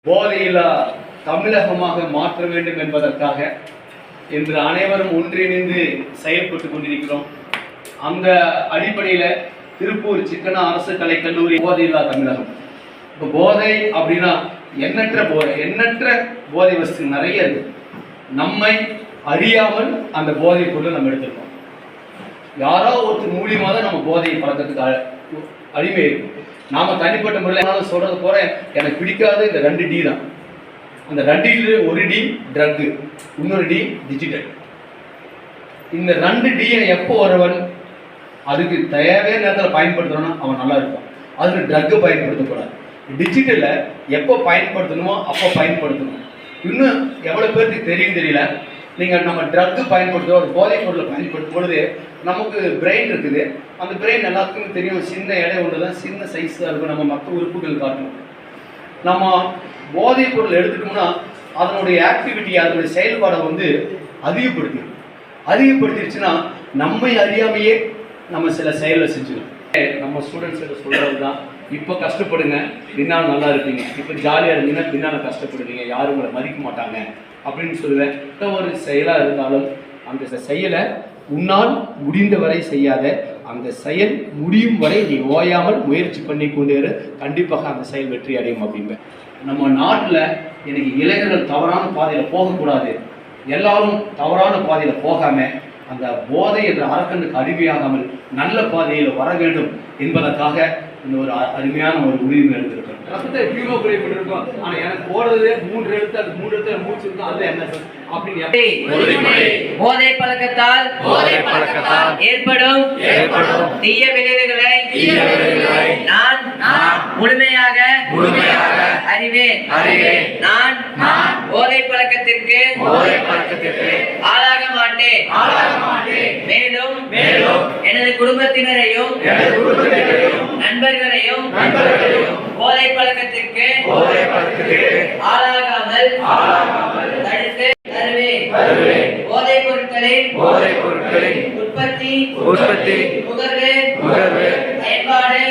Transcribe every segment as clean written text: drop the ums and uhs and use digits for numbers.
போதையில்லா தமிழகமாக மாற்ற வேண்டும் என்பதற்காக இன்று அனைவரும் ஒன்றிணைந்து செயல்பட்டு கொண்டிருக்கிறோம். அந்த அடிப்படையில் திருப்பூர் சிக்கனா அரசு கலைக் கல்லூரி போதையில்லா தமிழகம். இப்போ போதை அப்படின்னா எண்ணற்ற போதை வஸ்து நிறைய இருக்கு. நம்மை அறியாமல் அந்த போதை பொருளை நம்ம எடுத்துருக்கோம். யாரோ ஒருத்தர் மூலியமாக தான் நம்ம போதையை பழக்கத்துக்கு அடிமை இருக்கும். நாம் தனிப்பட்ட முறையில் சொல்றது போற எனக்கு பிடிக்காத இந்த 2 டி தான். அந்த 2 ஒரு டி ட்ரக்கு, இன்னொரு டி டிஜிட்டல். இந்த 2 டியை எப்போ ஒருவன் அதுக்கு தேவையான நேரத்தில் பயன்படுத்துறோன்னா அவன் நல்லா இருப்பான். அதுக்கு ட்ரக்கு பயன்படுத்தக்கூடாது. டிஜிட்டலை எப்போ பயன்படுத்தணுமோ அப்போ பயன்படுத்தணும். இன்னும் எவ்வளோ பேருக்கு தெரியல, நீங்கள் நம்ம ட்ரக்கு பயன்படுத்துகிறோம், ஒரு போதைப் பொருளை பயன்படுத்தும் பொழுது நமக்கு பிரெயின் இருக்குது. அந்த பிரெயின் எல்லாத்துக்குமே தெரியும், சின்ன எடை ஒன்று தான், சின்ன சைஸ் தான் இருக்கும். நம்ம மற்ற உறுப்புகள் காட்டணும். நம்ம போதைப் பொருள் எடுத்துட்டோம்னா அதனுடைய ஆக்டிவிட்டி, அதனுடைய செயல்பாடை அதிகப்படுத்திடுச்சுன்னா நம்மை அறியாமையே நம்ம சில செயலை செஞ்சுக்கணும். நம்ம ஸ்டூடெண்ட்ஸ் சொல்கிறது தான், இப்போ கஷ்டப்படுங்க, பின்னால் நல்லா இருப்பீங்க. இப்போ ஜாலியாக இருந்தீங்கன்னா பின்னால் கஷ்டப்படுவீங்க, யாரும் உங்களை மதிக்க மாட்டாங்க அப்படின்னு சொல்லுவேன். ஒரு செயலாக இருந்தாலும் அந்த செயலை உன்னால் முடிந்த வரை செய்யாத, அந்த செயல் முடியும் வரை நீ ஓயாமல் முயற்சி பண்ணி கொண்டே கண்டிப்பாக அந்த செயல் வெற்றி அடையும் அப்படின்பேன். நம்ம நாட்டில் எனக்கு இளைஞர்கள் தவறான பாதையில் போகக்கூடாது, எல்லாரும் தவறான பாதையில் போகாமல் அந்த போதை என்ற அரக்கனுக்கு அடிமையாகாமல் நல்ல பாதையில் வர வேண்டும் என்பதற்காக இந்த ஒரு அருமையான ஒரு உரிமை எடுத்திருக்கோம். ரத்தத்தை எப்படியோ குறைப்பட்டிருக்கோம். ஆனால் எனக்கு போடுறது 3 எழுத்து, அது 3 எழுத்துல மூச்சு இருக்கும். அது என்ன அப்படின்னு போதை பழக்கத்தால் ஏற்படும் தீய விளைவுகளை நான் முழுமையாக அறிவேன். நான் போதை பழக்கத்திற்கு ஆளாக மாட்டேன். மேலும் எனது குடும்பத்தினரையும் நண்பர்களையும் போதை பழக்கத்திற்கு ஆளாகாமல் தடுத்து தருவேன். போதைப் பொருட்களின் உற்பத்தி நுகர்வு பயன்பாடு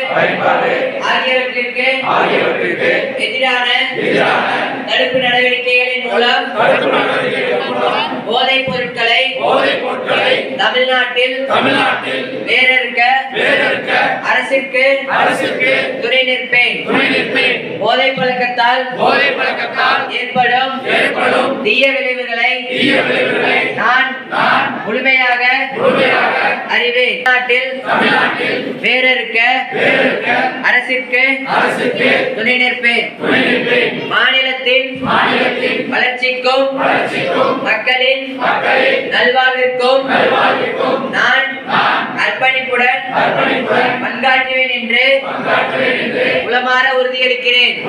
ஆகியவற்றிற்கு எதிரான தடுப்பு நடவடிக்கைகளின் மூலம் போதைப் பொருட்களை தமிழ்நாட்டில் வேறறுக்க அரசிற்கு துணை நிற்பேன். போதை பழக்கத்தால் ஏற்படும் தீய விளைவுகளை நான் முழுமையாக அறிவேன். தமிழ்நாட்டில் வேறறுக்க அரசிற்கு துணை நிற்பேன். மாநிலத்தின் வளர்ச்சிக்கும் மக்களின் நல்வாழ்விற்கும் நான் அர்ப்பணிப்புடன் பங்காற்றுவேன் என்று உளமாற உறுதியளிக்கிறேன்.